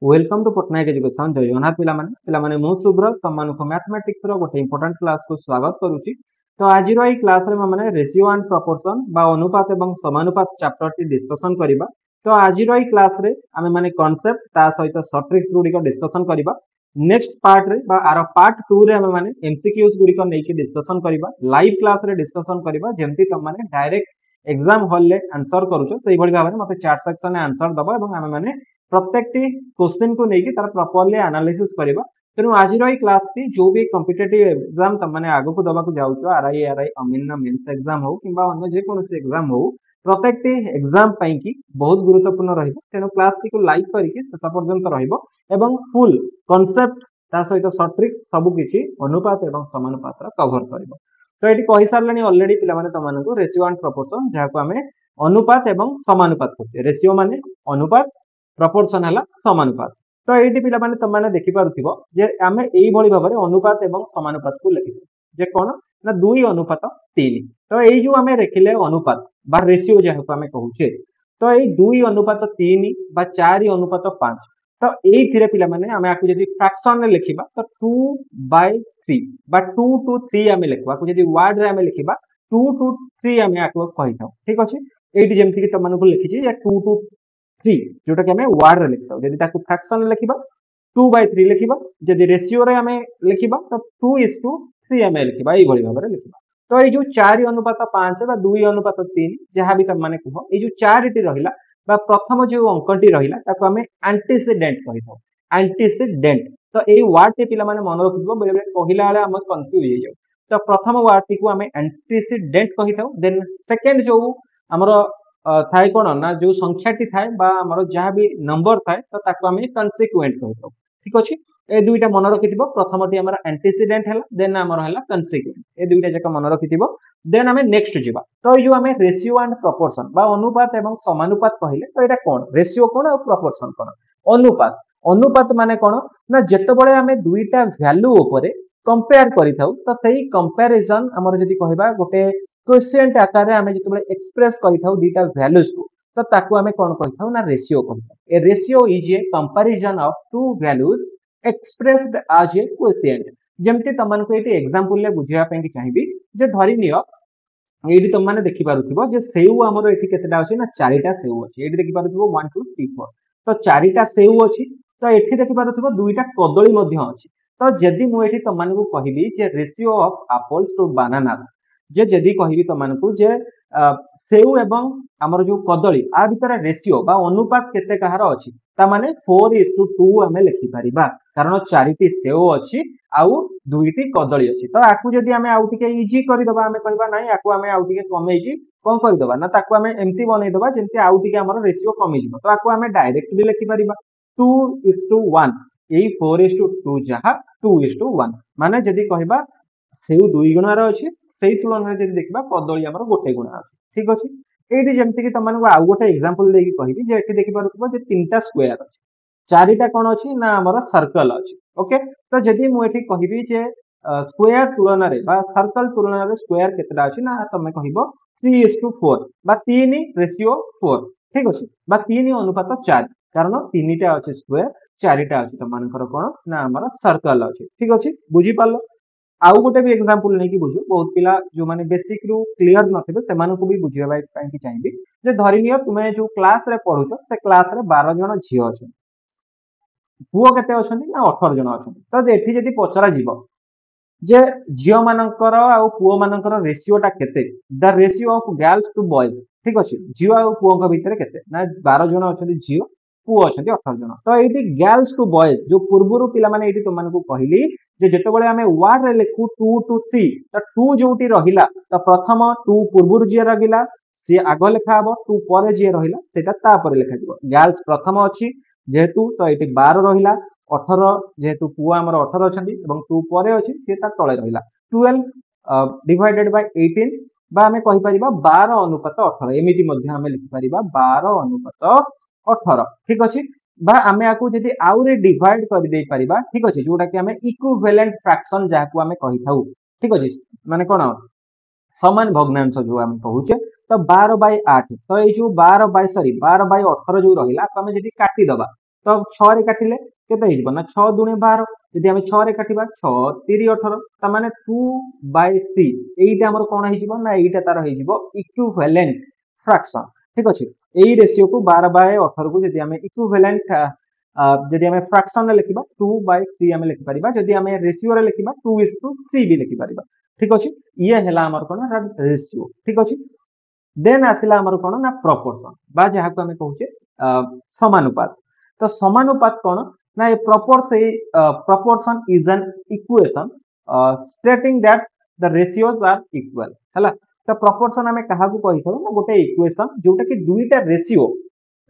Welcome to Patnaik education जय जगन्नाथ पिलामाने मु Subrat तमनको mathematics रो गोटे इंपोर्टेंट क्लास को स्वागत करूची। तो आज रो ई क्लास रे माने रेशियो एंड प्रोपोर्शन बा अनुपात एवं समानुपात चैप्टर टी डिस्कशन करिबा। तो आज रो ई क्लास रे आमे माने कांसेप्ट ता सहित शॉर्ट ट्रिक्स गुडी को डिस्कशन करिबा। नेक्स्ट पार्ट रे बा आरो पार्ट 2 रे आमे माने एमसीक्यूज गुडी को नै के डिस्कशन करिबा, लाइव क्लास रे डिस्कशन करिबा जेमति तम माने डायरेक्ट एग्जाम हॉल ले आंसर करूछो सेही भली भाबरे मते चैट सेक्शन में आंसर दबो एवं आमे माने प्रत्येकटी क्वेश्चन को लेकिन तार प्रॉपर्ली एनालिसिस करबा। तेणु आज रही क्लास टी जो भी कॉम्पिटिटिव एग्जाम तुम माने आगो को दबा को जाउछो आरआई अमीन मेंस एग्जाम हो किबा अन्य जे कोनोसी एग्जाम हो प्रत्येकटी एग्जाम पई की बहुत गुरुत्वपूर्ण रहिबो। तेणु क्लास टी को लाइक करिके शेष पर्यंत रहिबो एवं फुल कांसेप्ट ता सहित शॉर्ट ट्रिक सब किछि अनुपात एवं समानुपात कवर करबो। तो एटी कहि सारलानी ऑलरेडी पिला माने तमानको रेशियो एंड प्रोपोर्शन जाको हमें अनुपात एवं समानुपात कहते। रेशियो माने अनुपात, प्रपोर्शन है समानुपात। तो ये पिला माने तुम माने देखि पारुथिबो जे आमे एई भली भाबरे अनुपात एवं समानुपात को लिखिबो जे कोन ना 2 अनुपात 3। तो एई जो आमे रेखिले अनुपात बा रेशियो जेहको आमे कहूचे तो एई 2 अनुपात 3 बा 4 अनुपात 5। तो एई थिरे पिला माने आमे आकु जदी फ्रैक्शन रे लिखिबा तो 2/3 बा 2 to 3 आमे लिखबा को जदी वर्ड रे आमे लिखिबा 2 to 3 आमे आकु कहिथाउ। ठीक अछि एठी जेमति कि तमनको लिखिछि जे 2 to 3 जोटा कि हमें वार्ड रे लिखता जदी ताकू फ्रैक्शन लिखिबा 2/3 लिखिबा जदी रेशियो रे हमें लिखिबा तो 2:3 हमें लिखिबा एई भली भाबरे लिखिबा। तो एई जो 4 अनुपात 5 बा 2 अनुपात 3 जहां भी तम माने कहो एई जो 4 टी रहिला बा प्रथम जो अंकटी रहिला ताकू हमें एंटीसीडेंट कहिथाउ। एंटीसीडेंट तो एई वर्ड टी पिला माने मन रखिबो बेले बेले कहिला वाला हम कंफ्यूज हो जाउ। तो प्रथम वर्ड टी को हमें एंटीसीडेंट कहिथाउ। देन सेकंड जो हमरो थाए कोन ना जो संख्याटी थाए बा हमर जहां भी नंबर थाए तो ताको हमें कंसीक्वेंट कहतो। ठीक अछि ए दुईटा मन रखिथिबो प्रथमटी हमर एंटीसीडेंट हला देन हमर हला कंसीक्वेंट ए दुईटा जक मन रखिथिबो। देन हमें नेक्स्ट जिबा तो यो हमें रेशियो एंड प्रोपोर्शन बा अनुपात एवं समानुपात कहिले तो एटा कोन रेशियो कोन और प्रोपोर्शन कोन। अनुपात अनुपात माने कोन ना जेतबळे हमें दुईटा वैल्यू ऊपर कंपेयर करिथाउ तो सही कंपैरिजन हमर जदी कहबा गोटे क्वेश्चन आकार रे हमें जेतबळे एक्सप्रेस करिथाउ दुईटा वैल्यूज को तो ताकू हमें कोन कहिथाउ ना रेशियो कहिथाउ। A ratio is a comparison of two values expressed as a quotient. जेमति तमन को एटी एग्जांपल ले बुझिया पे कि चाहिबी जे धरि नियो एटी तम माने देखि पारुथिबो जे सेउ हमरो एटी केतेटा अछि ना चारिटा सेउ अछि। एटी देखि पारुथिबो 1 2 3 4 तो चारिटा सेउ अछि। तो एठी देखि पारुथिबो दुईटा कदली मध्य अछि। तो जदी मु एठी तम माने को कहिबी जे रेशियो ऑफ एप्पल्स टू बनाना जे जदी कहिबी तमानकु जे सेउ एवं हमर जो कदली आ भितर रेशियो बा अनुपात केते कहार अछि ता माने 4:2 हमें लिखि परिबा कारण चारिटी सेउ अछि आउ दुईटी कदली अछि। तो आकु जदी हमें आउ टिके इजी करि दबा हमें कहबा नै आकु हमें आउ टिके कमे कि कोन करि दबा ना ताकु हमें एम्ति बनै दबा जेंति आउ टिके हमर रेशियो कमी जिवो। तो आकु हमें डायरेक्ट भी लिखि परिबा 2:1 एई 4:2 जहा 2:1 माने जदी कहबा सेउ दुई गुणार अछि सेही तुलना जदी देखबा कदली हमर गोटे गुणा अछि। ठीक अछि एठी जेमति कि तमन आउ गोटे एग्जांपल देकी कहिबी जे एठी देखि पारुथबो जे तीनटा स्क्वायर अछि चारिटा कोन अछि ना हमर सर्कल अछि। ओके तो जदी मु एठी कहिबी जे स्क्वायर तुलना रे बा सर्कल तुलना रे स्क्वायर केतरा अछि ना तमे कहिबो 3:4 बा 3:4। ठीक अछि बा 3 अनुपात 4 कारण तीनटा अछि स्क्वायर चारिटा अछि तमानकर कोन ना हमर सर्कल अछि। ठीक अछि बुझी पालो आउ गोटे भी एग्जांपल नै कि बुझो बहुत पिला जो माने बेसिक रु क्लियर नथिबे सेमान को भी बुझिबा पई कि चाहिबी जे धरि नियो तुमे जो क्लास रे पढुछो से क्लास रे 12 जण झियो अछि पुओ केते अछंती ना 18 जण अछंती। तो एठी जदी पचरा जीवो जे झियो मानकर आ पुओ मानकर रेशियो टा केते the ratio of girls to boys. ठीक अछि झियो आ पुओ के भीतर केते ना 12 जण अछंती झियो पुओ अछंती 18 जण। तो एठी गर्ल्स टू बॉयज जो पूर्वरु पिला माने एठी तुमन को कहली जे जेतेबेले हमें वर्ड रे लिखु 2 to 3 तो 2 जोटी रहिला तो प्रथम 2 पूर्वरु जे रगिला से आग लेखा हबो 2 परे जे रहिला सेटा ता परे लेखा जिवो। गर्ल्स प्रथम अछि जेहेतु तो एठी 12 रहिला 18 जेहेतु पुआ हमर 18 अछंती एवं 2 परे अछि से ता तळे रहिला 12 डिवाइडेड बाय 18 बा हमें कहि परिबा 12 अनुपात 18 एमिति मध्ये हमें लिखि परिबा 12 अनुपात 18। ठीक अछि बा हमें आकु जदी आउरे डिवाइड कर दे परिबा। ठीक अछि जोटा कि हमें इक्विवेलेंट फ्रैक्शन जाकु हमें कहि थाउ। ठीक अछि माने कोन समान भग्नांश जो हम कहूचे तो 12/8 तो ये जो 12 बाय 18 जो रहिला हमें जदी काटी दबा तो 6 रे काटिले केते हिजबो ना 6 दुणे 12 जदि हम 6 रे काटिबा 6 3 18 त माने 2/3 एइटा हमर कोन हिजबो ना एइटा तार हिजबो इक्विवेलेंट फ्रैक्शन ठीक अछि एई रेशियो को 12/18 को जदि हम इक्विवेलेंट जदि हम फ्रैक्शन रे लिखिबा 2/3 हम लिखि परिबा जदि हम रेशियो रे लिखिबा 2:3 भी लिखि परिबा ठीक अछि ये हैला हमर कोन रेशियो ठीक अछि देन आसिला हमर कोन ना प्रोपोर्शन बा जहा को हम कहूचे समानुपात तो समानुपात कोन ना ए proportion is an equation stating that the ratios are equal हैला तो proportion हमें कहा को कहि थौ ना गोटे इक्वेशन जोटा कि दुईटा रेशियो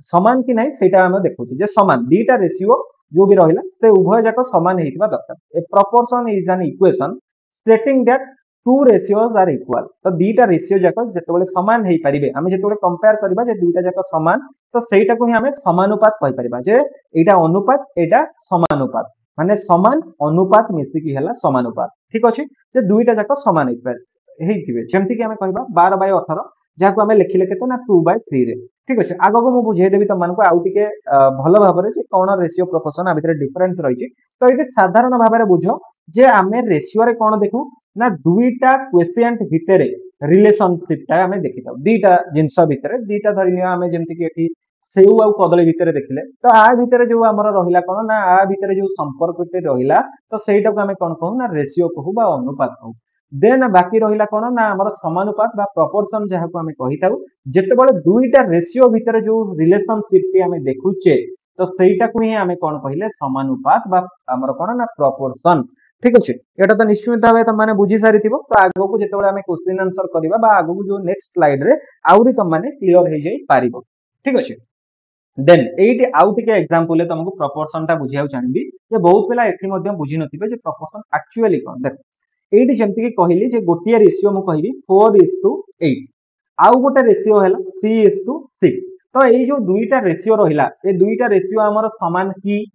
समान कि नहीं सेटा हम देखुचे जे समान दुईटा रेशियो जो भी रहिला से उभय जाक समान हेतिबा दरकार ए proportion is an equation stating that two ratios are equal तो दुईटा रेशियो जाक जेतेबेले समान हेई परिबे हम जेतेबेले कंपेयर करबा जे दुईटा जाक समान तो सेटा को ही हमें समानुपात कहि परिबा जे एटा अनुपात एटा समानुपात माने समान अनुपात मिसी की हला समानुपात ठीक अछि जे दुईटा जाक समान हेइथिबे जेमति कि हमें कहबा 12/18 जाको हमें लिखिले केते ना 2/3 रे ठीक अछि आगो को मु बुझाई देबी तमन को आउ टिके भलो भाबरे जे कोन रेशियो प्रोपोर्शन आ भितर डिफरेंस रहिछि तो एटी साधारण भाबरे बुझो जे हमें रेशियो रे कोन देखु ना दुईटा क्वेशिएंट भितरे रिलेशनशिप ता हमें देखिताउ दुईटा जिंस भितरे दुईटा धरिनिया हमें जेमति कि एटी सेउ आ कदली भितरे देखिले तो आ भितरे जो हमर रहिला कोन ना आ भितरे जो संपर्क ते रहिला तो सेटा को हमें कोन कहू ना रेशियो कहू बा अनुपात कहू देन बाकी रहिला कोन ना हमर समानुपात बा प्रोपोर्शन जहा को हमें कहिताउ जेतेबेले दुईटा रेशियो भितरे जो रिलेशनशिप टी हमें देखुचे तो सेटा को ही हमें कोन कहिले समानुपात बा हमर कोन ना प्रोपोर्शन ठीक अछि एटा तो निश्चित भाबे त माने बुझी सारिथिबो तो आगो को जेतेबेले हमें क्वेश्चन आंसर करिबा बा आगो को जो नेक्स्ट स्लाइड रे आउरी त माने क्लियर हे जाई पारिबो ठीक अछि देन एइटी आउ टिके एग्जांपल तुमको प्रोपोर्शन ता बुझियाउ चाहबी जे बहुत पिला एठी मध्ये बुझी नथिबे जे प्रोपोर्शन एक्चुअली कोन देख एइटी जेमति कि कहिली जे गोटिया रेशियो मु कहिबी 4:8 आउ गोटे रेशियो हैला 3:6 तो एई जो दुईटा रेशियो रहिला ए दुईटा रेशियो हमर समान की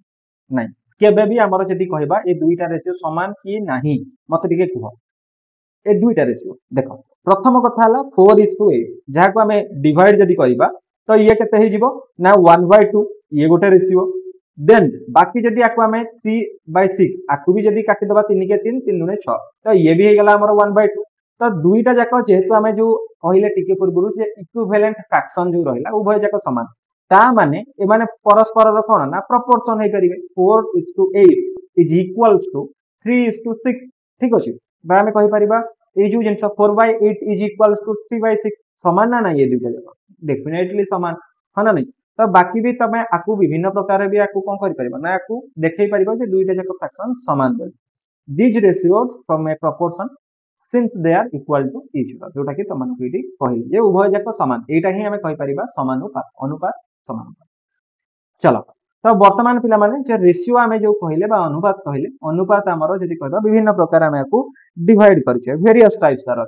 नाही केबे भी हमर जदी कहबा ए दुईटा रेशियो समान की नाही मते टिके कह ए दुईटा रेशियो देखो प्रथम कथा हला 4:8 जहा को हमें डिवाइड जदी करबा तो ये केते हे जिवो ना 1/2 ये गोटे रेशियो देन बाकी जदी आको हमें 3/6 आको भी जदी काटी दबा 3 के 3 3 दुने 6 तो ये भी हे गला हमर 1/2 तो दुईटा जाक जेहेतु हमें जो कहिले टिके पूर्वरु जे इक्विवेलेंट फ्रैक्शन जो रहिला उभय जाक समान ता माने ए माने परस्पर रो कोन ना प्रोपोर्शन हे करिवे 4:8 इज इक्वल्स टू 3:6 ठीक अछि बा हमें कहि परिबा ए जो जिंस 4/8 इज इक्वल्स टू 3/6 समान ना ये दुईटा जाक डेफिनेटली समान है ना नहीं तो बाकी भी तमे आकु विभिन्न प्रकार भी आकु कोन करि परिबा ना आकु देखै परिबा जे दुईटा जाक फ्रैक्शन समान बोली these ratios from a proportion since they are equal to each other जोटा कि तमन कोइडी कहिली जे उभय जाक समान एटा ही हमें कहि परिबा समानुपात अनुपात समानुपात चलो तो वर्तमान पिला माने जे रेशियो हमें जो कहिले बा अनुपात हमरो जदी कहबा विभिन्न प्रकार हमें आकु डिवाइड करछे वेरियस टाइप्स आर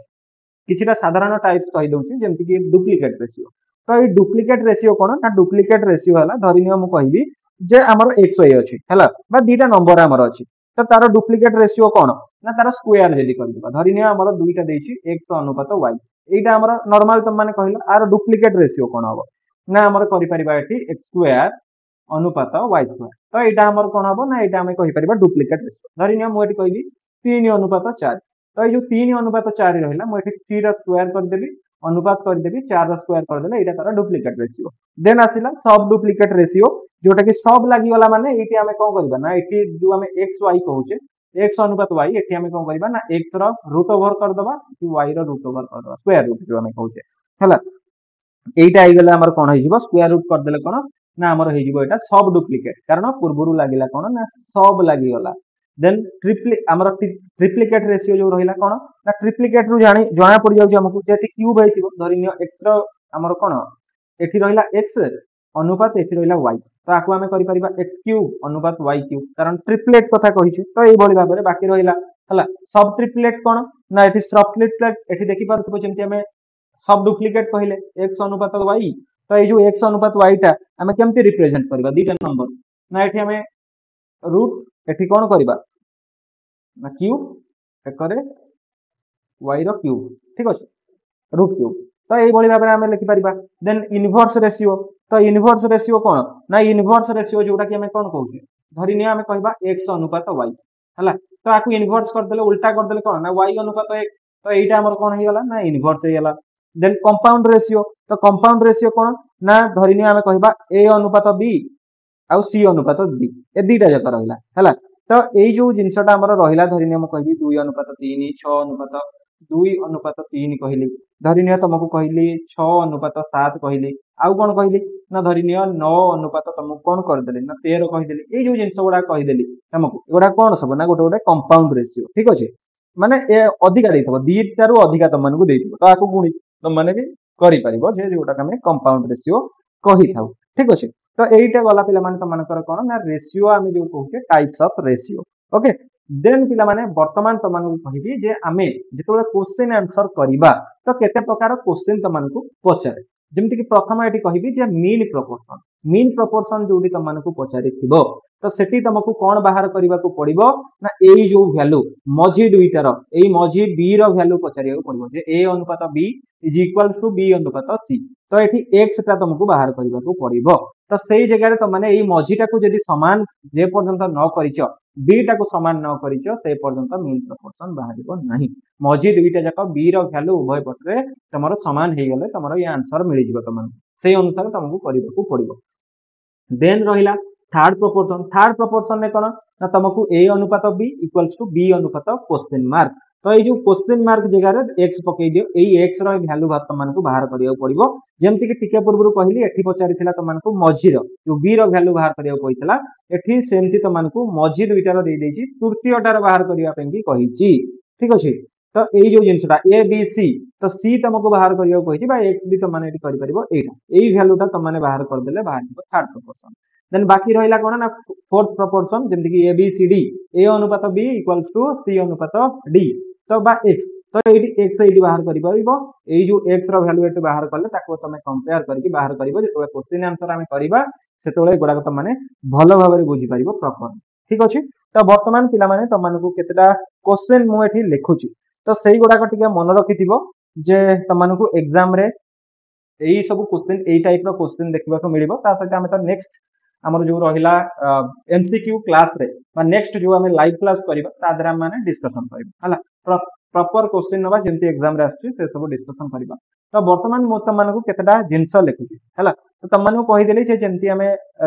किछिटा साधारण टाइप्स कहि दउची जेमति कि डुप्लीकेट रेशियो तो ये डुप्लीकेट रेशियो कोन ना डुप्लीकेट रेशियो हला धरिनियो मु कहिबी जे हमर 100 अछि हला बा दीटा नंबर हमर अछि तो तार डुप्लीकेट रेशियो कोन ना तार स्क्वायर जदी करदिबा धरिनियो हमर दुईटा देछि 100 अनुपात y एटा हमर नॉर्मल त माने कहिला आर डुप्लीकेट रेशियो कोन हबो ना हमर करि परिबा एठी x स्क्वायर अनुपात y स्क्वायर तो एटा हमर कोन हबो ना एटा हमें कहि परिबा डुप्लीकेट रेशियो धरिनियो मु एठी कहिबी 3 अनुपात 4 तो ये जो 3 अनुपात 4 रहिला मु एठी 3 रा स्क्वायर कर देबी अनुपात कर देबी 4 रा स्क्वायर कर देले एटा तारा डुप्लीकेट रेशियो देन आसिला सब डुप्लीकेट रेशियो जोटा कि सब लागि वाला माने एठी हमें कोन करबा ना एठी जो हमें x y कहूचे x अनुपात y एठी हमें कोन करबा ना x रा रूट ओवर कर दबा कि y रा रूट ओवर कर दबा स्क्वायर रूट जो हमें कहूचे हला एटा आइ गेला हमर कोन होइबो स्क्वायर रूट कर देले कोन ना हमर होइबो एटा सब डुप्लीकेट कारण पूर्वरु लागिला कोन ना सब लागि वाला देन ट्रिप्लिकेट रेशियो जो रहिला कोन ना ट्रिप्लिकेट रु जाना पड़ जाउ हमकु जेति क्यूब हेतिबो धरिनियो x रो हमर कोन एठी रहिला x अनुपात एठी रहिला y तो आकु हमें करि परिबा x क्यूब अनुपात y क्यूब कारण ट्रिपलेट कथा कहिछु तो एई भली भाबरे बाकी रहिला हला सब ट्रिपलेट कोन ना एठी सब ट्रिपलेट एठी देखि पारथबो जेमति हमें सब डुप्लीकेट कहिले x अनुपात y तो ए जो x अनुपात y टा हमें केमति रिप्रेजेंट करबा दीटा नंबर ना एठी हमें रूट एठी कोन करबा ना क्यूब एकरे y रो क्यूब ठीक अछि रूट क्यूब तो यही भाई भाव में लिखिपर देन इनवर्स रेशियो तो इनवर्स रेशियो कौन ना इनवर्स रेशियो जोटा कि आम कौन कहे धरी आम कह एक्स अनुपात वाई है तो आपको इनवर्स करदे उल्टा करदे कौन ना वाई अनुपात एक्स तो यहाँ आम कौन होगा ना इनवर्स होगा देन कंपाउंड रेशियो तो कंपाउंड रेशियो कौन ना धरी आम कह ए अनुपात बी आउ सी अनुपात डी ए दुईटा जाक रहा तो यही जो जिनसा आम रहा धरी मैं कहि 2 अनुपात 3 6 अनुपात 2 अनुपात 3 कहली धरी तुमको कहली 6 अनुपात 7 कहली आउ कौन कहली ना धरी 9 अनुपात तुमको कौन करदे ना 13 कहीदेली ये जो जिन गुड़ा कहीदेली तुमको एगुड़ा कौन सब ना गोटे गोटे कंपाउंड रेशियो ठीक अच्छे माने ए अधिका देइथबो दीटारू अधिका तुमको देइथबो तो आकु गुणी तुम माने भी करि परिबो जे जोटा आमे कंपाउंड रेशियो कहि थाउ ठीक अच्छे तो एटा गला पिला माने तुमनकर कोन ना रेशियो आमे जो कहूचे types of ratio okay then पिला माने वर्तमान तुमनको कहिबी जे आमे जेतोले क्वेश्चन आंसर करिबा तो केते प्रकार क्वेश्चन तुमनको पचारे जेमति कि प्रथम एटी कहिबी जे मीन प्रोपोर्शन जोडी तुमनको पचारि थिबो तो सेठी तुमको कौन बाहर करने को पड़ो ना यही जो भैल्यू मझी दुईटार यही मझी बी रैल्यू पचार पड़ो जे ए अनुपात B is equal to B अनुपात सी तो ये एक्स टा तुमको बाहर करने को पड़ो तो सही जगह तुमने यही मझीटा को जब सामान जे पर्यंत न कर बी टा को सामान न कर पर्यंत मीन प्रपोर्शन बाहर ना मझी दुईटा जाक बी रैल्यू उभय पटे तुम सामान हो गले तुम ये आंसर मिल जाए तुम से अनुसार तुमको करने को पड़ो देन रहा थर्ड प्रोपोर्शन में कौन ना तुमको ए अनुपात बी इक्वल्स टू बी अनुपात क्वेश्चन मार्क तो ये जो क्वेश्चन मार्क जगह एक्स पकई दियो यही एक्स रैल्यू तुमको बाहर करा पड़ो जमती कि टिके पूर्व कहली एठी पचारि तुमको मझीर जो बी रैल्यू बाहर करा एठी सेमती तुमको मझी दुईटार देदेछि तृतीयटार बाहर करने कही ठीक अच्छे तो यही जो जिनसा ए बी सी तो सी तुमको बाहर करने एक्स भी तुमने यही भैल्यूटा तुमने बाहर करदे बाहर थर्ड प्रोपोर्शन देन बाकी रहा कौन ना फोर्थ प्रोपोर्शन जमती कि ए बी सी डी ए अनुपात बी इक्वल्स टू सी अनुपात डी तो बा एक्स तो ये एक्स ये बाहर कर जो एक्स रैल्यू ये बाहर कले तुम कंपेयर करके बाहर कर जो क्वेश्चन आंसर आम करवा से गुड़ाक तुमने भल भाव बुझीपर प्रपर ठीक अच्छे तो बर्तमान पिला तुमको केतेटा क्वेश्चन मुझे लिखुची तो सही गुड़ाक मन रखि जे तुमको एग्जाम रे यही सब क्वेश्चन यही टाइप क्वेश्चन देखा मिल सहित आम तो नेक्स्ट आमर जो रहा एमसीक्यू क्लास रे नेक्स्ट जो आम लाइव क्लास करवा द्वारा आम डिस्कसन करवा प्रॉपर क्वेश्चन नवा जमती एग्जाम रे आछी से सब डिस्कसन करवा तो वर्तमान मु तुमको केतेटा जिनस लिखुची है तो तुमको कहीदेली जे जमती आम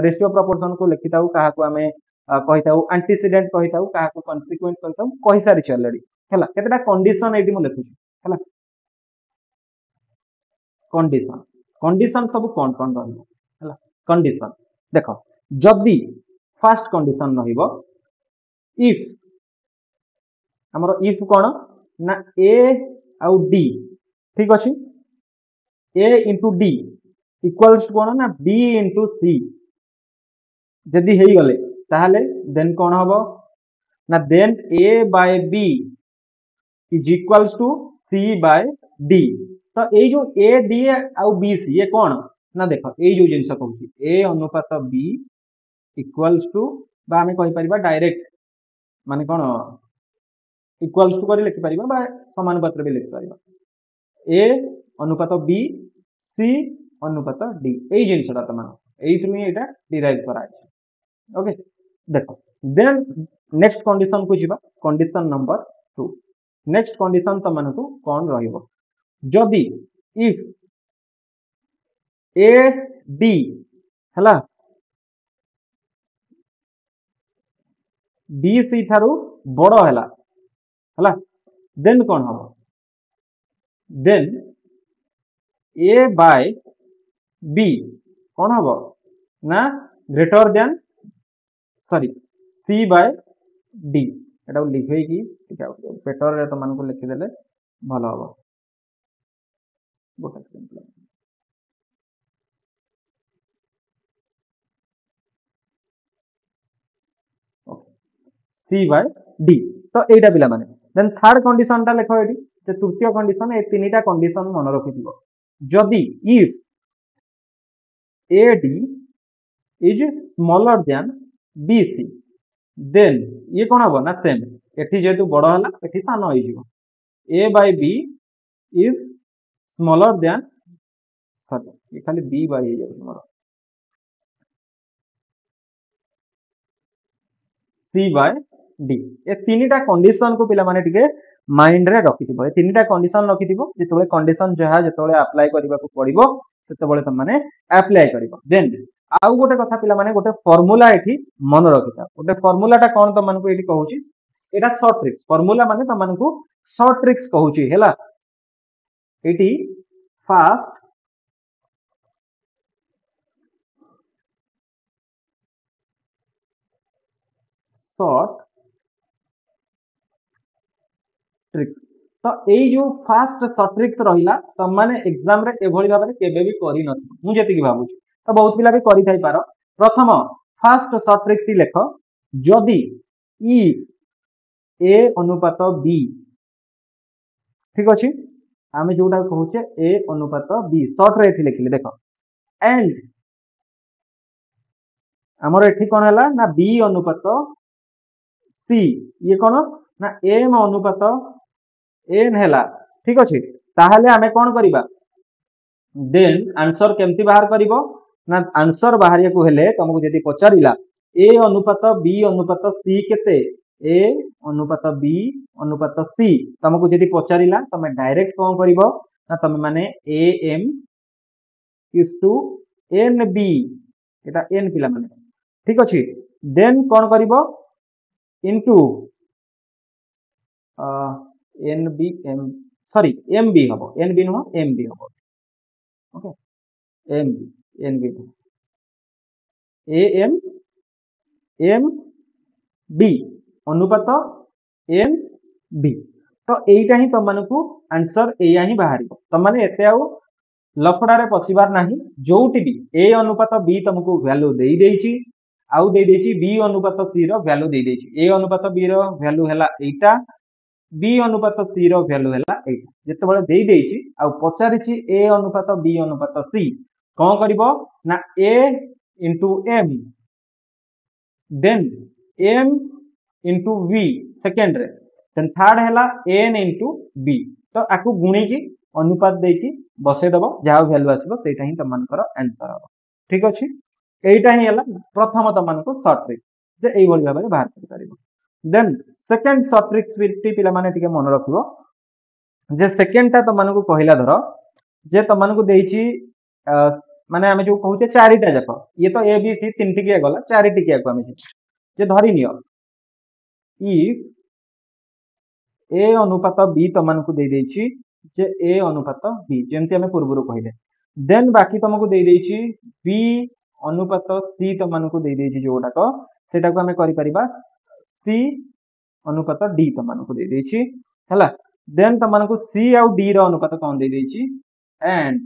रेशियो प्रपोर्शन को लिखि थाउ क्या आम कही थाउ एंटीसीडेंट कही थाउ क्या कन्सिक्वेंट कही थाउ कही सारी ऑलरेडी है केतेटा कंडीशन ये मुझे लिखुची है कंडीशन कंडीशन सब कौन कौन रहा कंडीशन देख जदि फास्ट कंडीशन रहिबो इफ हमरो इफ कौन ना ए आउ डी ठीक अच्छे ए इंटू डी इक्वल्स कौन ना बी इंटू सी जदि हो गले ताहले देन कौन हम ना then A by B is equals to C by D तो ये जो ए डी आउ बी सी ये कौन ना देख ये जो जिनस कहूँ ए अनुपात बी इक्वल्स टू आम कहीपर डायरेक्ट माने कौन इक्वल्स टू कर लिखिपर समानुपात भी लिखिपर ए अनुपात बी सी अनुपात डी यही जिनसा तुम यही डिराइव करा ओके देख देन नेक्स्ट कंडीशन को जीवा कंडीशन नंबर 2 नेक्स्ट कंडीशन तुमको कौन रहिबो जदि इफ ए डी है बी सी ठारू बड़ है देन कौन हम देन ए बाय बी कौन हम ना greater than sorry C by D एटा लिखे कि पेपर तुमको लिखिदे भल हम गोटे सी बाय डी तो यहीटा पिला माने देन थर्ड कंडीशन टा लिख ये तृतीय कंडीशन ए तीन टा कंडीशन मन रखि जदि if A D is smaller than B C then ये कौन हम ना सेम एठी जेतु बड़ है एठी सान हो A by B is smaller than sorry ये खाली बी बाय हो जाउछ मोर सी बाय डी ए तीनटा कंडीशन को पिला माने टिके माइंड रे रखिथिबो ए तीनटा कंडीशन रखिथिबो जेतोले कंडीशन जहा जेतोले अप्लाई करबा को पड़िबो सेतोले त माने अप्लाई करबो देन आउ गोटे कथा पिला माने गोटे फार्मूला एठी मन रखिता गोटे फार्मूला टा कोन त मानको एठी कहूची एटा शॉर्ट ट्रिक्स फार्मूला माने त मानको शॉर्ट ट्रिक्स कहूची हैला एठी फास्ट शॉर्ट ट्रिक तो एई जो फास्ट शॉर्ट ट्रिक्स रहिला त माने एग्जाम रे एभली भाबरे केबे भी करि नथि मु जेति कि भाबुची तो बहुत पिला भी करि थाई पारो प्रथम फास्ट शॉर्ट ट्रिक टी लेख जदि इफ ए अनुपात बी ठीक अछि आमे जोटा कहूचे ए अनुपात बी शॉर्ट रे एठी लिखिले देखो एंड हमर एठी कोन हला ना बी अनुपात सी ये कोन ना एम अनुपात एन हला ठीक अछि ताहाले आमे कोन करिबा देन आंसर केमती बाहर करिवो ना आंसर बाहरिया को हेले तुमको जदी पचारिला ए अनुपात बी अनुपात सी केते ए अनुपात बी अनुपात सी तुमको जदी पचारिला तमे डायरेक्ट कोन करिवो ना तमे माने A M is to N B एटा एन पिला माने ठीक अछि देन कोन करिवो into N B M sorry M B हबो N B no M B हबो okay M B N B A M M B अनुपात एन बी तो एटा ही तुम मानकू आंसर एया ही बाहर तुम माने एते आउ लफड़ारे पशिबार नाही जोटी भी ए अनुपात बी तुमको वैल्यू देई देइची आउ देई देइची बी अनुपात सी रो वैल्यू देई देइची ए अनुपात बी रो वैल्यू हैला एटा बी अनुपात सी रो वैल्यू हैला एटा जते बळे देई देइची आउ पचारिची ए अनुपात बी अनुपात सी कोन करिवो ना ए into m then m into v second रे देन थर्ड हैला n into b तो आकु गुणी की अनुपात दे की बसे दबो जहा वैल्यू आसीबो सेटा ही तमन कर आंसर हबो ठीक अछि एटा ही हैला प्रथम तमन को शॉर्ट ट्रिक जे एई बळी भाबरे बाहर कर परिबो देन सेकंड शॉर्ट ट्रिक्स बिटी पिला माने टिके मन रखिबो जे सेकंड ता तमन को कहिला धरो जे तमन को देइची माने आमे जो कहूचे चारिटा जाक ये तो ए बी सी तीन टिकिया गला चारि टिकिया को आमे जे धरि नियो इफ ए अनुपात बी तमन को दे देइची जे ए अनुपात बी जेमति आमे पूर्वरो कहिले देन बाकी तमको दे देइची बी अनुपात सी तमन को दे देइची जोटा को सेटा को आमे करि परिबा सी अनुपात डी तमन को दे देइची हला देन तमन को सी आउ डी रो अनुपात कोन दे देइची एंड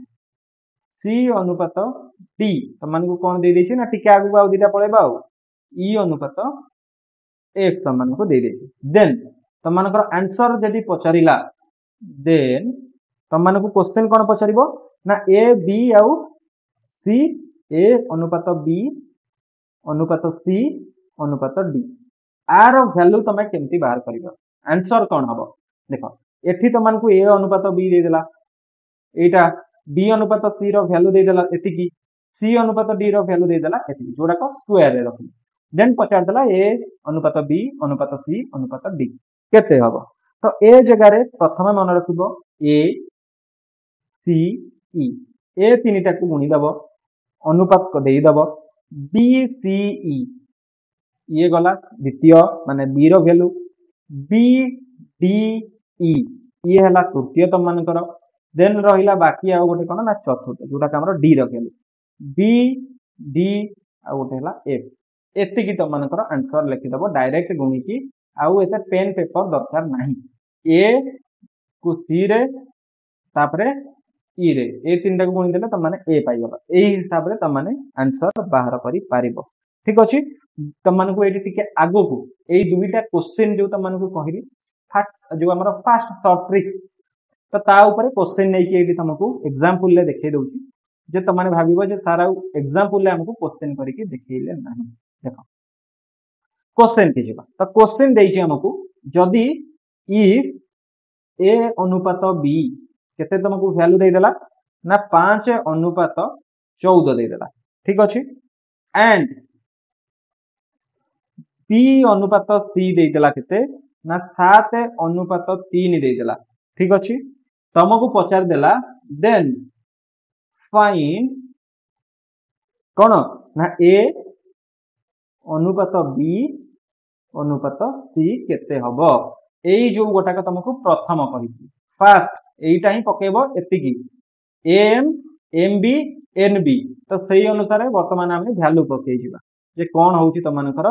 सी अनुपात डी तमन को कोन दे देइची ना टिके आगु आउ दिटा पळेबा आउ ई अनुपात एफ तमन को दे देइची देन तमन को आंसर जदी पचारिला देन तमन को क्वेश्चन कोन पचारिबो ना ए बी आउ सी ए अनुपात बी अनुपात सी अनुपात डी आर वैल्यू तमे केमती बाहर करिवो आंसर कोन हबो देखो एठी तमन को ए अनुपात बी दे देला एटा बी अनुपात सी रो वैल्यू दे देला एतिकी सी अनुपात डी रो वैल्यू दे देला एतिकी जोडा को स्क्वायर रे रखी देन पचार देला ए अनुपात बी अनुपात सी अनुपात डी केते हबो तो ए जगह रे प्रथम मन रखिबो ए सी ई ए तीनटा को गुणी दबो अनुपात को देई दबो बी सी ई ये गला द्वितीय माने बी रो वैल्यू बी डी ई ये हला तृतीय तम मान करो देन रहिला बाकी आ गोटे कोन ना चतुर्थ जोटा का हमर डी रो वैल्यू बी डी आ गोटे हला एफ एति की तम मान करो आंसर लिखि दबो डायरेक्ट गुणी की आउ एते पेन पेपर दरकार नाही ए को सी रे तापरे ई रे ए तीनटा को गुणी देले त माने ए पाई गला एही हिसाब रे त माने आंसर बाहर करि पारिबो ठीक अछि त माने को एटी टिके आगो को एई दुईटा क्वेश्चन जो त माने को कहिली फास्ट जो हमर फास्ट शॉर्ट ट्रिक तो ता ऊपर क्वेश्चन नै कि एटी तुमको एग्जांपल ले देखै दउची जे त माने भाबिबो जे सारा एग्जांपल ले हमको क्वेश्चन करि के देखैले नाही देखो क्वेश्चन के जेबा तो क्वेश्चन देइछि हमको जदी इफ ए अनुपात बी केते तुमको वैल्यू दे देला ना 5:14 दे देला ठीक अछि एंड बी अनुपात सी दे देला केते ना 7:3 दे देला ठीक अछि तुमको पचार देला देन फाइंड कौन ना ए अनुपात बी अनुपात सी केते हबो एई जो गोटाक तुमको प्रथम कहि फास्ट एईटा ही पकेबो एतिकी M M B N B तो सही अनुसार वर्तमान आम वैल्यू पकई जिबा जे कौन होउची तमनकर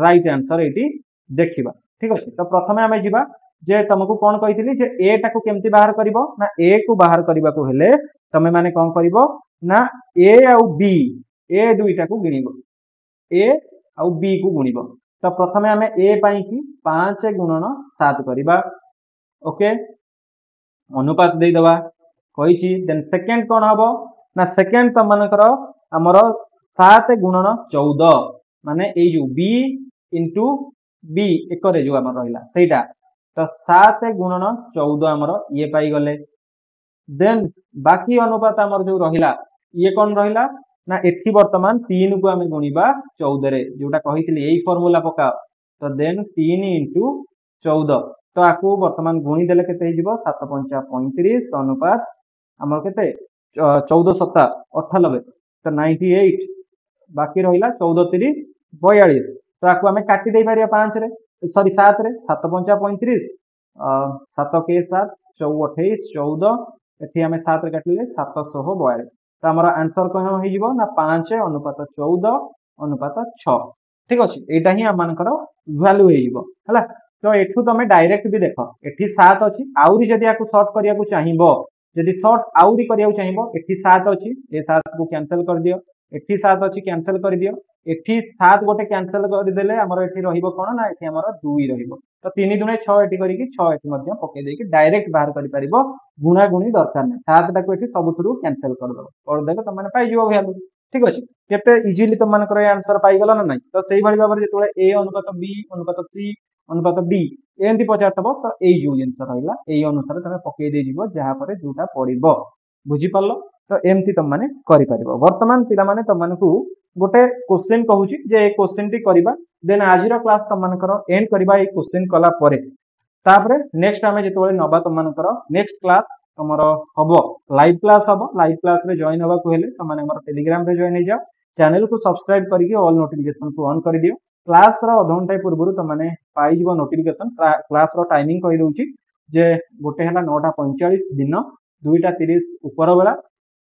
राइट आंसर एटी देखिबा ठीक अछि तो प्रथमे आमे जिबा जे तुमको कौन कहितली जे ए टाको केमती बाहर करिवो ना ए को बाहर करिबा को हेले तमे माने कौन करिवो ना ए आउ बी ए दुईटा को गिनिबो ए आउ बी को गुणिबो तो प्रथमे आमे ए पाई की 5 गुणन 7 करिबा ओके अनुपात दे दवा कहिची देन सेकंड कोन हबो ना सेकंड त मानकर हमर 7 गुणन 14 माने ए जो b इनटू b एकरे जो हमर रहिला सेटा तो 7 गुणन 14 हमर ये पाई गले देन बाकी अनुपात हमर जो रहिला ये कोन रहिला ना एठी वर्तमान 3 को हमें गुणिबा 14 रे जोटा कहितली एई फार्मूला पका तो देन 3 इनटू 14 तो आकु वर्तमान गुणी देले केते हिजिबो 7 पंचा 35 अनुपात हमर केते 14 7 98 तो 98 बाकी रहिला 14 3 42 तो आकु हमें काटी दे पारिया 5 रे सॉरी 7 रे 7 पंचा 35 7 के 7 28 14 एठी हमें 7 रे काटिले 742 तो हमर आंसर कोन हिजिबो ना 5 अनुपात 14 अनुपात 6 ठीक अछि एटा ही हम मानकर वैल्यू हिजिबो हला तो एठू तुम डायरेक्ट भी देख एठी 7 अछि आउरी जदी आकु शॉर्ट करिया को चाहिबो जदी शॉर्ट आउरी करिया को चाहिबो एठी 7 अछि ए 7 को कैंसिल कर दियो एठी 7 अछि कैंसिल कर दियो एठी 7 गोटे कैंसिल कर देले हमर एठी रहिबो कोन ना एठी हमर 2 रहिबो तो 3 दुने 6 एठी करी की 6 एठी मध्य पके देकी डायरेक्ट बाहर करि परिबो गुणा गुणी दरकार नै 7 टा को एठी सब थ्रू कैंसिल कर देबो त माने पाई जिवो वैल्यू ठीक अछि केते इजीली त मानकर आंसर पाई गला ना नै तो सेही भली बाबर जेतोले ए अनुपात बी अनुपात सी अनुपात डी एमती पचारथबो तो एई जो आंसर रहिला एई अनुसार तमे पके दे जिवो जहा पर जोटा पड़िबो बुझी पारलो तो एमती तम माने करि परिबो वर्तमान पिला माने तम मानकू गोटे क्वेश्चन कहूची जे ए क्वेश्चन टी करिबा देन आजिरो क्लास तम मानकर एंड करिबा ए क्वेश्चन कला परे तापरे नेक्स्ट आमे जेतोले नबा तम मानकर नेक्स्ट क्लास तमरो हबो लाइव क्लास रे जॉइन हबा को हेले तम माने हमर टेलीग्राम रे जॉइन हे जाओ चैनल को सब्सक्राइब करके ऑल नोटिफिकेशन को ऑन कर दियो क्लास रो अध घंटा पूर्व तुम मैंने पाई जीव नोटिफिकेशन क्लास रो टाइमिंग कहि दउची जे गोटे हला 9:45 दिन 2:30 ऊपर बेला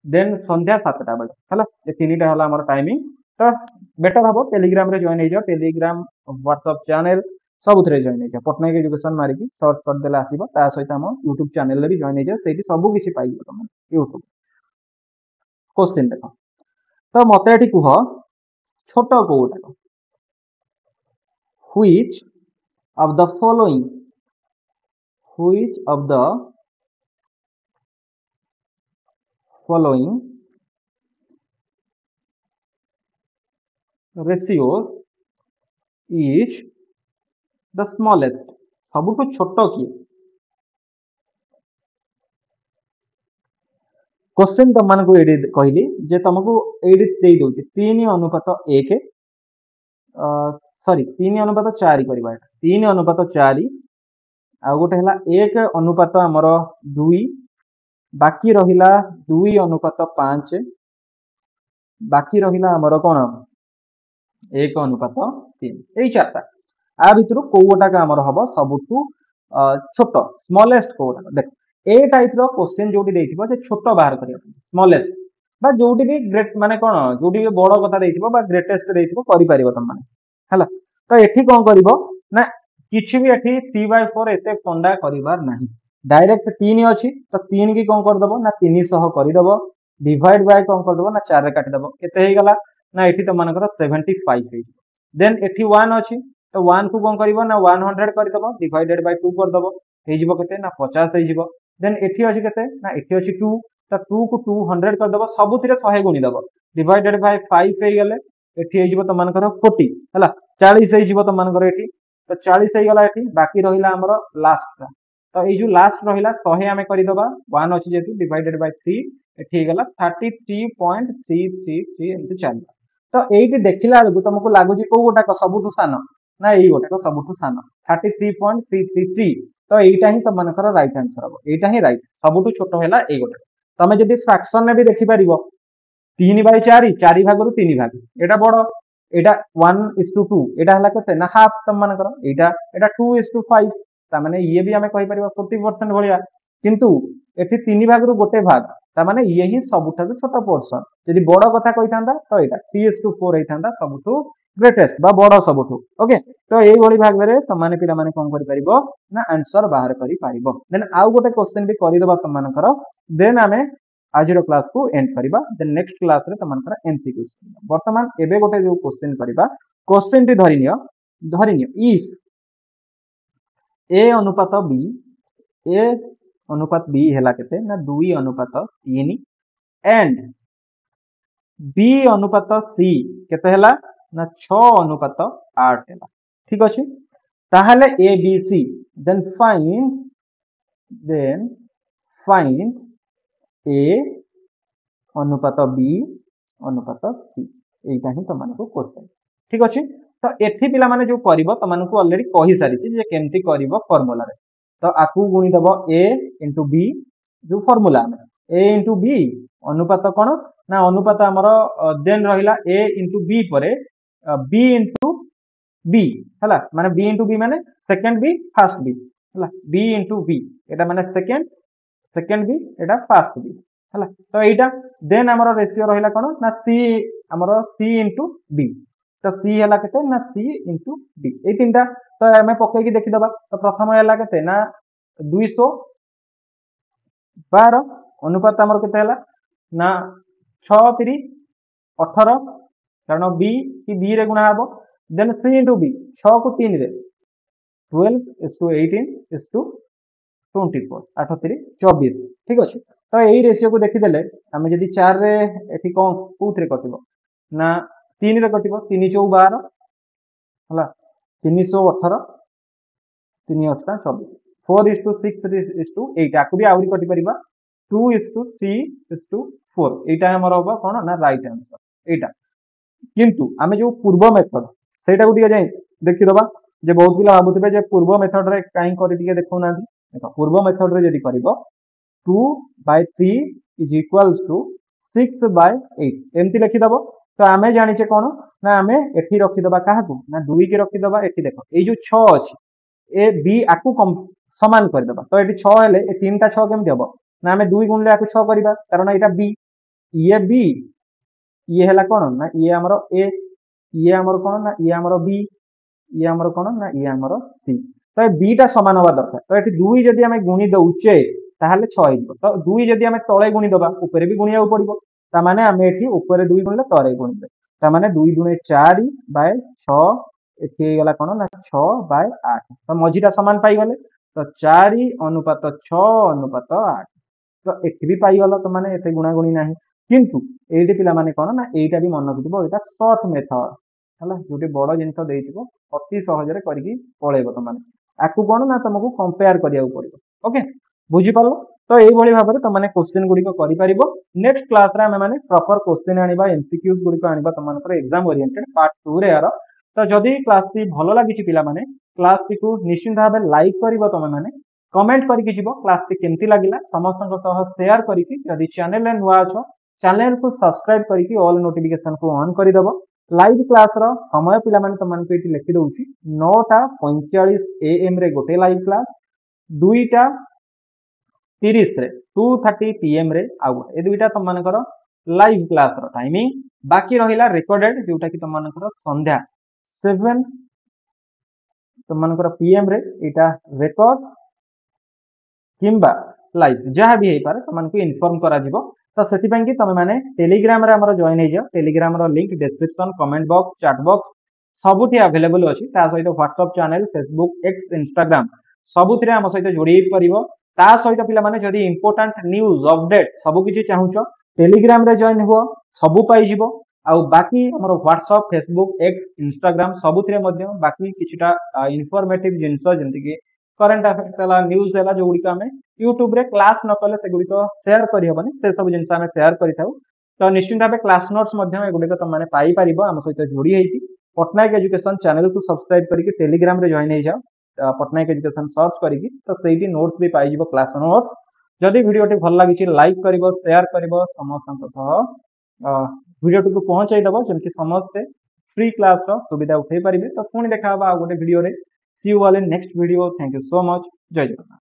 देन संध्या 7टा बेला हला ए तीनटा हला हमर टाइमिंग तो बेटर हबो टेलीग्राम रे जॉइन हे जाओ टेलीग्राम व्हाट्सएप चैनल सब थरे जॉइन हे जाओ पटनायक एजुकेशन मारी की सर्च कर देला आसीबो ता सहित हम YouTube चैनल रे भी जॉइन हे जाओ सेठी सब किछि पाई जीव तुम YouTube क्वेश्चन देखो तो मते एठी कुह छोटो Kota which of the following ratios is the smallest सबुठु छोटो किए क्वेश्चन तुम मानकू एडी कहली जे तुमको एडी दे दोची 3:1 सॉरी 3:4 करबा 3:4 आ गोटे हला 1:5 हमर 2 बाकी रहिला 2:5 बाकी रहिला हमर कोन 1:3 एई चारटा आ भितरु कोवटा का हमर हबो सबुठु छोट स्मॉलेस्ट कोवटा देख ए टाइप रो क्वेश्चन जोटी देथिबो जे छोट बाहर करिया स्मॉलेस्ट बा जोटी भी ग्रेट माने कोन जोटी भी बड़ कथा देथिबो बा ग्रेटेस्ट देथिबो करि परिबो तम माने हला तो एठी कोन करिवो ना किछि भी एठी 3/4 एते फंडा करिवार नाही डायरेक्ट 3 अछि तो 3 की कोन कर दबो ना 300 करि दबो डिवाइड बाय कोन कर दबो ना 4 रे काटि दबो केते हे गला ना एठी तो मानकर 75 हे देन एठी 1 अछि तो 1 को कोन करिवो ना 100 करि दबो डिवाइडेड बाय 2 कर दबो हे जिवो केते ना 50 हे जिवो देन एठी अछि केते ना एठी अछि 2 तो 2 को 200 कर दबो सबुथिरे 100 गुणी दबो डिवाइडेड बाय 5 हे गेले एठी हे जिवो तो मानकर 40 हला 40 हे जिवो तो मानकर एठी तो 40 हे गला एठी बाकी रहिला हमर लास्ट तो ये जो लास्ट रहिला 100 आमे करि दबा 1 अछि जेतु डिवाइडेड बाय 3 एठी गला 33.333 एमति चल तो एठी देखिला बेलकु तुमको लागुची को गोटा को सबुठु सानो ना एई गोटा को सबुठु सानो 33.333 तो एटा ही तुम मनकर राइट आंसर हो एटा ही राइट सबुठु छोटो हैला एई गोटा तमे जदि फ्रैक्शन ने भी देखि परिबो 3/4 4 भाग रु 3 भाग एटा बड़ एटा 1:2 एटा हला केते ना हाफ तुम मनकर एटा 2:5 ता माने ये भी हमें कहि परिबो 40% भलिया किंतु एठी 3 भाग रु गोटे भाग ता माने ये ही सबुठारु छोट पोर्शन यदि बड़ कथा कहि थांदा तो एटा 3:4 हे थांदा सबुठु ग्रेटेस्ट बा बड़ सबुठु ओके तो एई भली भाग रे तुम माने पिला माने कोन करि परिबो ना आंसर बाहर करि परिबो देन आउ गोटे क्वेश्चन भी करि दबा तुम मनकर देन हमें आज क्लास को एंड करिबा देन नेक्स्ट क्लास रे तुम मनकर एमसीक्यूज वर्तमान एबे गोटे जो क्वेश्चन करिबा क्वेश्चन टी धरिनियो इफ ए अनुपात बी हैला केते ना 2:3 एंड बी अनुपात सी केते हैला ना 6:8 हैला ठीक अछि ताहले A B C then find A अनुपात बी अनुपात सी एटा ही तुमको क्वेश्चन ठीक अछि तो एथि पिला माने जो करिवो तुमको ऑलरेडी कहि सारी जे केमती करिवो फार्मूला रे तो आकु गुणी दबो ए इंटू बी जो फार्मूला ए इंटू बी अनुपात कोन ना अनुपात हमर देन रहिला ए इंटू बी परे बी इंटू बी हला माने बी इंटू बी माने सेकंड बी फर्स्ट बी हला बी इंटू बी एटा माने सेकंड बी एटा फर्स्ट बी हला तो एटा देन हमर रेशियो रहिला कोन ना सी हमर सी इंटू बी तो सी हला केते ना सी इंटू बी ए तीनटा तो हमें पक्के की देखि दबा तो प्रथम हला केते ना 212 अनुपात हमर केते हला ना 6 3 18 कारण बी की बी रे गुणा हबो देन सी इंटू बी 6 को 3 रे 12:18:24 8 3 24 ठीक अछि तो एही रेशियो को देखि देले हमें जदी 4 रे एठी कोन कोथरे कटिबो ना 3 रे कटिबो 3 4 12 हला 318 3 8 24 4:6:8 आकु भी आउरी कटि परिबा 2:3:4 एटा हमर होबा कोन ना राइट आंसर एटा किंतु आमे जो पूर्व मेथड सेटा को दिया जाय देखि दबा जे बहुत पिला भाबुतबे जे पूर्व मेथड रे काई करि दिके देखौ ना देखो पूर्व मेथड रे जदी करिवो 2/3 इज इक्वल्स टू 6/8 एमती लिखि दबो तो आमे जानि छे कोन ना आमे एठी रखि दबा काहा को ना 2 के रखि दबा एठी देखो ए जो 6 अछि ए बी आकु समान कर दबा तो एठी 6 हेले ए तीनटा 6 केमति हबो ना आमे 2 गुणले आकु 6 करिबा कारण एटा बी ये हला कोन ना ये हमरो ए ये हमरो कोन ना ये हमरो बी ये हमरो कोन ना ये हमरो सी तो बी टा समान होबा दरकार तो एठी 2 जदी हमें गुणी दउचे ताहले 6 हिबो तो 2 जदी हमें तळे गुणी दबा ऊपर भी गुणिया पड़िबो ता माने हमें एठी ऊपर 2 गुणले तळे गुणिबे ता माने 2 दुने 4/6 एठी गला कोन ना 6/8 तो मझीटा समान पाई गले तो 4:6:8 तो एठी भी पाई गलो तो माने एते गुणा गुणी नाही किंतु एठी पिला माने कोन ना एटा भी मन रखिबो एटा शॉर्ट मेथड हला जोटी बड़ जिंस देइथिबो अति सहज रे करिकि पळेबो तो माने आकु कोन ना तुमको कंपेयर करिया पड़िबो ओके बुझी पालो तो एई भली भाबरे त माने क्वेश्चन गुडी को करि परिबो नेक्स्ट क्लास रे माने प्रॉपर क्वेश्चन आनिबा एमसीक्यूज गुडी को आनिबा त मानकर एग्जाम ओरिएंटेड पार्ट 2 रे यार तो जदी क्लास टी भलो लागि छि पिला माने क्लास टी को निश्चित भाबे लाइक करिवो तमे माने कमेंट करिकि जिवो क्लास टी केमति लागिला समस्तन सह शेयर करिकि जदी चैनल रे नुवा छ चैनल को सब्सक्राइब करिकि ऑल नोटिफिकेशन को ऑन करि दबो लाइव क्लास रो समय पिला माने त मानक एटी लिखि दउछि 9:45 AM रे गोटे लाइव क्लास 2:30 रे 2:30 PM रे आउ ए दुईटा त मानकर लाइव क्लास रो टाइमिंग बाकी रहिला रिकॉर्डेड जोटा कि त मानकर संध्या 7 त मानकर PM रे एटा रिकॉर्ड किंबा लाइव जहा भी हे पारे त मानक इन्फॉर्म करा जिवो तो सेति पई कि तमे माने टेलीग्राम रे हमर जॉइन हे जा टेलीग्राम रो link description comment box chat box सबुठी अवेलेबल अछि ता सहित WhatsApp channel Facebook X Instagram सबुथिरे हम सहित जोड़ी परिबो ता सहित पिला माने जदी इंपोर्टेंट न्यूज अपडेट सब किछि चाहुचो टेलीग्राम रे जॉइन हुओ सबु पाई जिवो आ बाकी हमर व्हाट्सएप फेसबुक एक्स इंस्टाग्राम सबुथिरे मध्ये बाकी किछिटा इन्फॉर्मेटिव जिंस जेंति कि करेन्ट अफेयर्स है न्यूज है जो गुड़िक आम यूट्यूब रे क्लास न कले से गुड़िक सेयार करहबनी से सब जिन आम सेयार करूँ तो निश्चित भाव क्लास नोट्स एगुड़िक तुमने पाइपर आम सहित जोड़ी होती पट्टनायक एजुकेशन चैनल को सब्सक्राइब करके टेलीग्राम रे जॉइन हो जाओ पट्टनायक एजुकेशन सर्च करके तो सही नोट्स भी पाई क्लास नोट्स जदि भिडियोटी भल लगी लाइक कर सेयार कर समस्त भिडियो को पहुँचाईदेव जमी समस्ते फ्री क्लास सुविधा उठे पारे तो पुणी देखा गोटे video C you all in next video thank you so much जय जगन्नाथ।